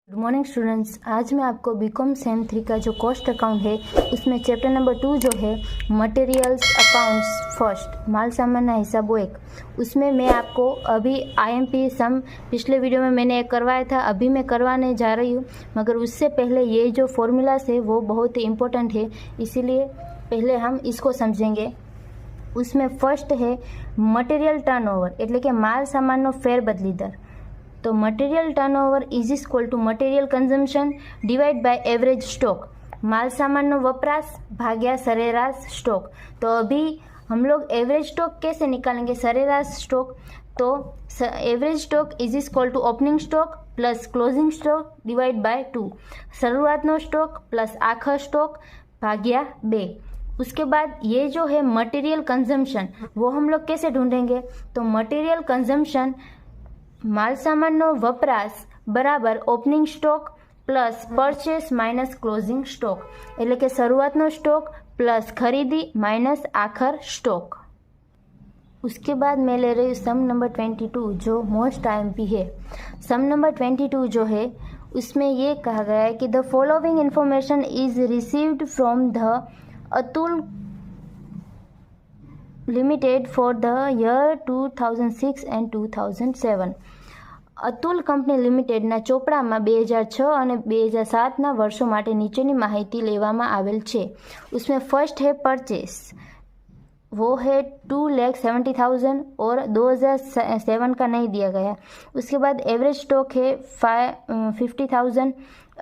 Good morning students. आज मैं आपको बीकॉम सेम 3 का जो कॉस्ट अकाउंट है उसमें चैप्टर नंबर 2 जो है मटेरियल्स अकाउंट्स फर्स्ट माल सामान हिसाबो 1 उसमें मैं आपको अभी आईएमपी सम पिछले वीडियो में मैंने एक करवाया था, अभी मैं करवाने जा रही हूँ। मगर उससे पहले ये जो फॉर्मूलास है वो बहुत ही इम्पोर्टेंट है, इसीलिए पहले हम इसको समझेंगे। उसमें फर्स्ट है मटेरियल टर्नओवर એટલે કે માલ સામાનનો ફેરબદલી દર। तो material turnover is equal to material consumption divide by average stock. माल सामान नो वपराश भाग्या सरेराश स्टॉक। तो अभी हम लोग एवरेज स्टॉक कैसे निकालेंगे, सरेराश स्टॉक। तो average stock is equal to opening stock plus closing stock divide by 2। शुरुआतनो स्टॉक प्लस आखर स्टॉक भाग्या 2। उसके बाद ये जो है मटेरियल कंजम्पशन वो हम लोग कैसे ढूंढेंगे। तो मटेरियल कंजम्पशन माल सामान नो वपराश बराबर opening stock plus purchase minus closing stock એટલે કે શરૂઆતનો સ્ટોક प्लस खरीदी माइनस आखर स्टॉक। उसके बाद मैं ले रही हूँ सम नंबर 22 जो मोस्ट आईएमपी है। सम नंबर 22 जो है उसमें ये कहा गया है कि the following information is received from the Atul limited for the year 2006 and 2007। Atul company લિમિટેડના ચોપડામાં 2006 અને 2007ના વર્ષો માટે નીચેની માહિતી લેવામાં આવેલ છે। उसमें फर्स्ट है परचेस, वो है 2,70,000 और 2007 का नहीं दिया गया। उसके बाद एवरेज स्टॉक है 50,000,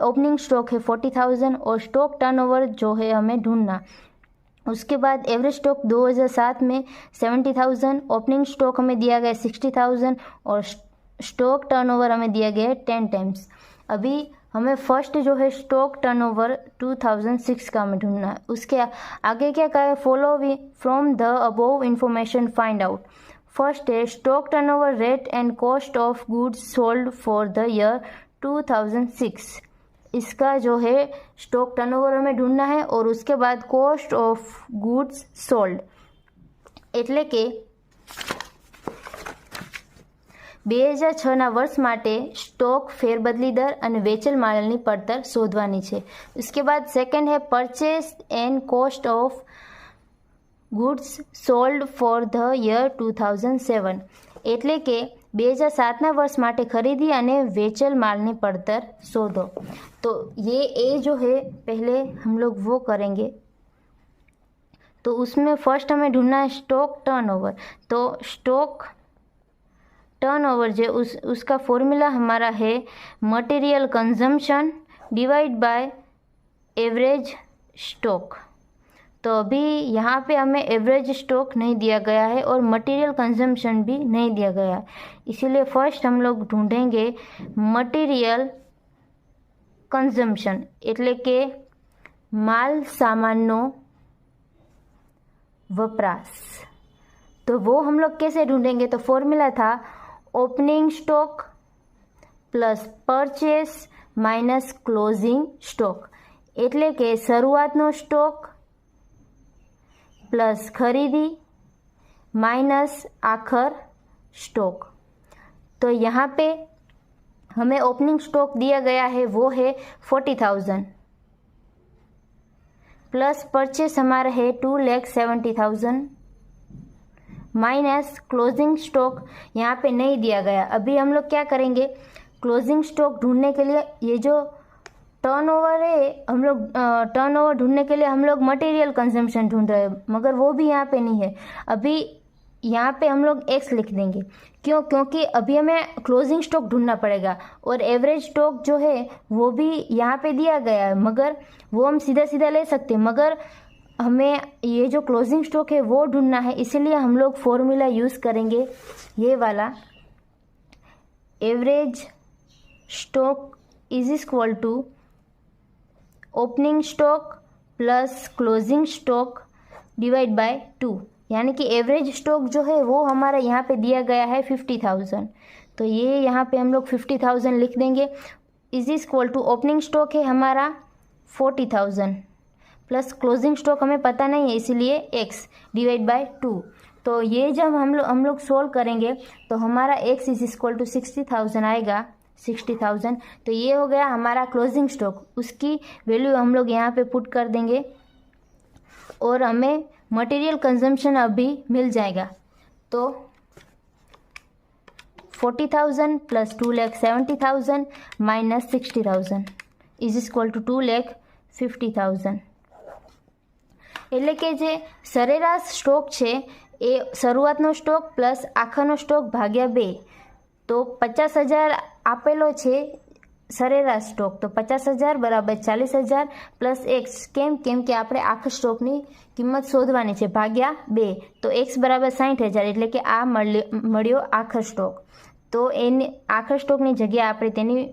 ओपनिंग स्टॉक है 40,000 और स्टॉक टर्नओवर जो है हमें ढूंढना। उसके बाद एवरेज स्टॉक 2007 में 70,000, ओपनिंग स्टॉक हमें दिया गया 60,000 और स्टॉक टर्नओवर हमें दिया गया है 10 टाइम्स। अभी हमें फर्स्ट जो है स्टॉक टर्नओवर 2006 का हमें ढूंढना है। उसके आगे क्या कहा है, follow from the above information find out. First है stock turnover rate and cost of goods sold for the year 2006। इसका जो है स्टॉक टर्नओवर हमें ढूंढना है और उसके बाद कॉस्ट ऑफ गुड्स सोल्ड એટલે કે 2006ના વર્ષ માટે સ્ટોક ફેરબદલી દર અને વેચેલ માલની પડતર શોધવાની છે। उसके बाद सेकंड है purchase and cost of goods sold for the year 2007 એટલે કે 2007ના વર્ષ માટે खरीदी અને વેચેલ मालની પડતર शोधो। तो ये ए जो है पहले हम लोग वो करेंगे। तो उसमें फर्स्ट हमें ढूंढना है स्टॉक टर्नओवर। तो स्टॉक टर्नओवर जो उसका फॉर्मूला हमारा है material consumption divide by average stock. तो अभी यहाँ पे हमें एवरेज स्टॉक नहीं दिया गया है और मटेरियल कंजम्पशन भी नहीं दिया गया है, इसीलिए फर्स्ट हम लोग ढूंढेंगे मटेरियल कंजम्पशन એટલે કે माल सामानનો वपराश। तो वो हम लोग कैसे ढूंढेंगे। तो फॉर्मूला था opening stock plus purchase minus closing stock એટલે કે શરૂઆતનો સ્ટોક प्लस खरीदी माइनस आखर स्टॉक। तो यहाँ पे हमें ओपनिंग स्टॉक दिया गया है वो है 40,000 प्लस परचेस हमारा है 2,70,000 माइनस क्लोजिंग स्टॉक यहाँ पे नहीं दिया गया। अभी हम लोग क्या करेंगे, क्लोजिंग स्टॉक ढूंढने के लिए ये जो टर्नओवर है हम लोग टर्नओवर ढूंढने के लिए हम लोग मटेरियल कंजम्पशन ढूंढ रहे हैं, मगर वो भी यहाँ पे नहीं है। अभी यहाँ पे हम लोग एक्स लिख देंगे, क्यों, क्योंकि अभी हमें क्लोजिंग स्टॉक ढूंढना पड़ेगा और एवरेज स्टॉक जो है वो भी यहाँ पे दिया गया है, मगर वो हम सीधा सीधा ले सकते हैं, मगर हमें ये जो क्लोजिंग स्टॉक है वो ढूंढना है, इसीलिए हम लोग फॉर्मूला यूज़ करेंगे ये वाला। Average stock is equal to opening stock plus closing stock divide by 2, यानी कि एवरेज स्टॉक जो है वो हमारा यहाँ पे दिया गया है 50,000। तो ये यहाँ पे हम लोग 50,000 लिख देंगे। Is equal to opening stock है हमारा 40,000 प्लस क्लोजिंग स्टॉक हमें पता नहीं है, इसीलिए x डिवाइड बाय 2। तो ये जब हम लोग सोल्व करेंगे तो हमारा x इज इक्वल टू 60,000 आएगा 60,000। तो ये हो गया हमारा क्लोजिंग स्टॉक, उसकी वैल्यू हम लोग यहाँ पे पुट कर देंगे और हमें मटेरियल कंजम्पशन अभी मिल जाएगा। तो 40,000 plus 2,70,000 minus 60,000 is equal to 2,50,000। એટલે કે જે સરેરાશ સ્ટોક છે એ શરૂઆતનો સ્ટોક પ્લસ આખાનો સ્ટોક ભાગ્યા 2, તો 50,000 આપેલો છે સરેરાશ સ્ટોક, તો 50,000 બરાબર 40,000 પ્લસ એક્સ, કેમ કે આપણે આખા સ્ટોકની કિંમત શોધવાની છે ભાગ્યા 2, તો એક્સ બરાબર 60,000 એટલે કે આ મળ્યો આખા સ્ટોક। તો એને આખા સ્ટોકની જગ્યાએ આપણે તેની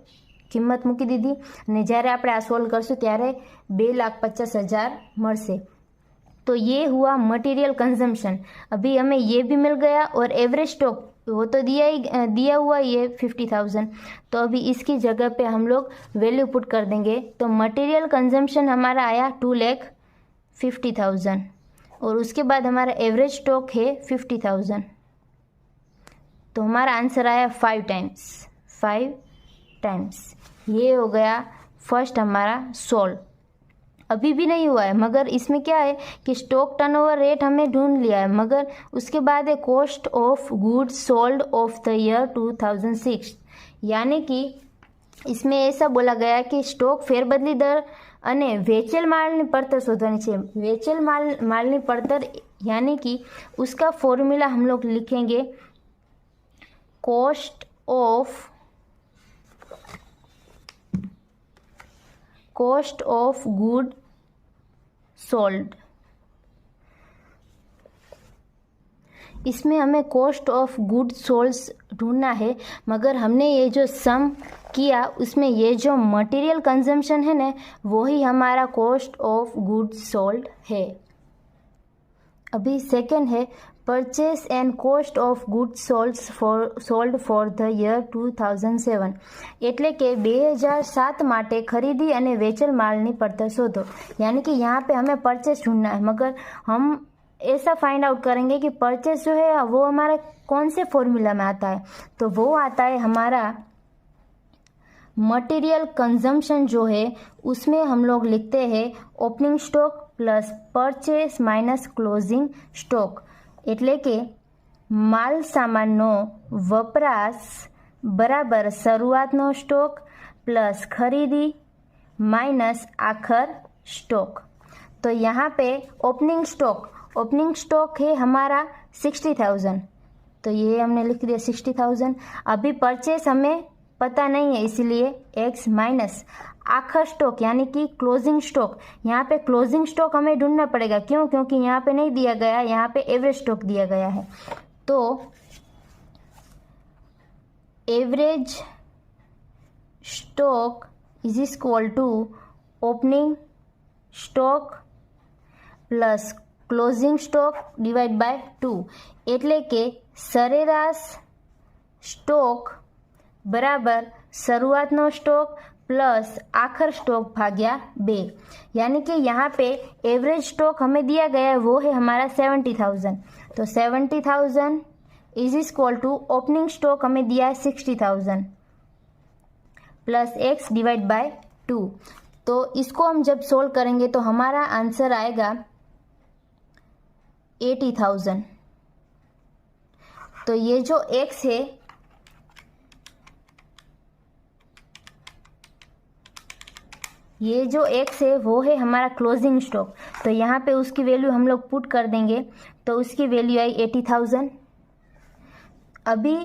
કિંમત મૂકી दीदी અને જ્યારે આપણે આ સોल्व કરશું ત્યારે 2,50,000 મળશે। तो ये हुआ मटेरियल कंजम्पशन। अभी हमें ये भी मिल गया और एवरेज स्टॉक वो तो दिया हुआ ये 50,000, तो अभी इसकी जगह पे हम लोग वैल्यू पुट कर देंगे। तो मटेरियल कंजम्पशन हमारा आया 2,50,000 और उसके बाद हमारा एवरेज स्टॉक है 50,000, तो हमारा आंसर आया 5 टाइम्स। ये हो गया फर्स्ट हमारा सोल्व। अभी भी नहीं हुआ है, मगर इसमें क्या है कि स्टॉक टर्नओवर रेट हमने ढूंढ लिया है, मगर उसके बाद है cost of goods sold off the year 2006, यानी कि इसमें ऐसा बोला गया कि स्टॉक फेरबदली दर અને વેચેલ માલની પડતર શોધવાની છે। વેચેલ માલની પડતર यानी कि उसका फॉर्मूला हम लोग लिखेंगे कॉस्ट ऑफ गुड सोल्ड। इसमें हमें कॉस्ट ऑफ गुड सोल्ड्स ढूंढना है, मगर हमने ये जो सम किया उसमें ये जो मटेरियल कंजम्पशन है ना, वही हमारा कॉस्ट ऑफ गुड सोल्ड है। अभी सेकंड है purchase and cost of good sold for the year 2007, એટલે કે 2007 માટે खरीदी અને વેચેલ માલની પડતર શોધો। यानी कि यहाँ पे हमें परचेस ढूंढना है, मगर हम ऐसा फाइंड आउट करेंगे कि परचेस जो है वो हमारे कौन से फॉर्मूला में आता है, तो वो आता है हमारा मटेरियल कंजम्पशन जो है उसमें हम लोग लिखते हैं opening stock plus purchase minus closing stock. એટલે કે માલ સામાનનો વપરાશ બરાબર શરૂઆતનો સ્ટોક પ્લસ ખરીદી माइनस आखर स्टॉक। तो यहाँ पे ओपनिंग स्टॉक है हमारा 60,000, तो ये हमने लिख दिया 60,000। अभी परचेस हमें पता नहीं है, इसीलिए एक्स माइनस आखर स्टॉक यानी कि क्लोजिंग स्टॉक। यहाँ पे क्लोजिंग स्टॉक हमें ढूंढना पड़ेगा, क्यों? क्योंकि यहाँ पे नहीं दिया गया, यहाँ पे एवरेज स्टॉक दिया गया है। तो average stock is equal to opening stock plus closing stock divide by 2, એટલે કે સરેરાશ સ્ટોક बराबर શરૂઆતનો સ્ટોક प्लस आखर स्टॉक भाग्या 2। यानी कि यहाँ पे एवरेज स्टॉक हमें दिया गया है वो है हमारा 70,000, तो 70,000 is equal to opening stock हमें दिया है 60,000 प्लस एक्स डिवाइड बाय 2। तो इसको हम जब सोल्व करेंगे तो हमारा आंसर आएगा 80,000। तो ये जो एक्स है वो है हमारा क्लोजिंग स्टॉक, तो यहाँ पे उसकी वैल्यू हम लोग पुट कर देंगे, तो उसकी वैल्यू आई 80,000। अभी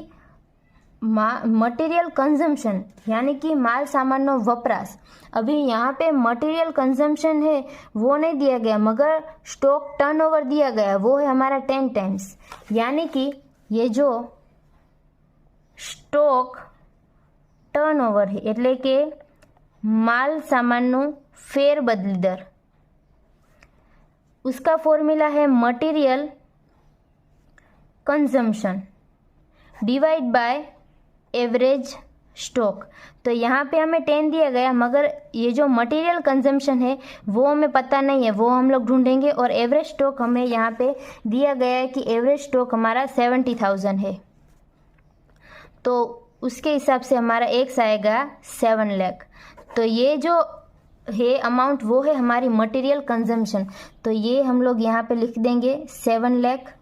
मटेरियल कंजम्पशन यानी कि माल सामाननो वपराश, अभी यहाँ पे मटेरियल कंजम्पशन है वो नहीं दिया गया, मगर स्टॉक टर्नओवर दिया गया, वो है हमारा 10 टाइम्स। यानी कि ये जो स्टॉक टर्नओवर है એટલે કે माल सामाननो फेर बदली दर, उसका फॉर्मूला है material consumption divide by average stock. तो यहाँ पे हमें 10 दिया गया, मगर ये जो मटेरियल कंजम्पशन है वो हमें पता नहीं है, वो हम लोग ढूंढेंगे। और एवरेज स्टॉक हमें यहाँ पे दिया गया है कि एवरेज स्टॉक हमारा 70,000 है। तो उसके हिसाब से हमारा एक्स आएगा 7 लाख। तो ये जो है अमाउंट वो है हमारी मटेरियल कंजम्पशन। तो ये हम लोग यहाँ पे लिख देंगे 7 लाख।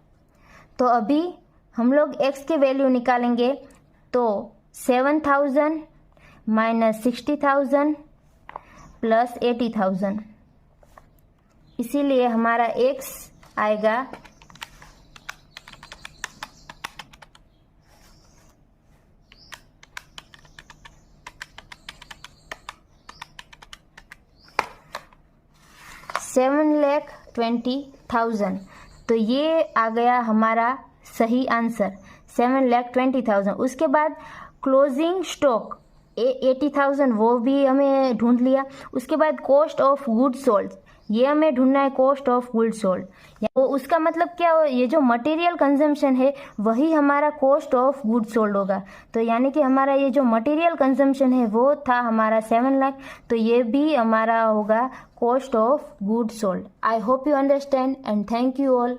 तो अभी हम लोग एक्स की वैल्यू निकालेंगे। तो 7,000 माइनस 60,000 प्लस 80,000, इसीलिए हमारा एक्स आएगा 7,20,000। तो ये आ गया हमारा सही आंसर 7,20,000। उसके बाद क्लोजिंग स्टॉक 80,000 वो भी हमें ढूंढ लिया। उसके बाद कॉस्ट ऑफ गुड सोल्ड, ये हमें ढूंढना है कॉस्ट ऑफ गुड सोल्ड। तो उसका मतलब क्या हो, ये जो मटेरियल कंजम्पशन है वही हमारा कॉस्ट ऑफ गुड सोल्ड होगा। तो यानी कि हमारा ये जो मटेरियल कंजम्पशन है वो था हमारा 7 लाख। तो ये भी हमारा होगा cost of good sold. I hope you understand and thank you all.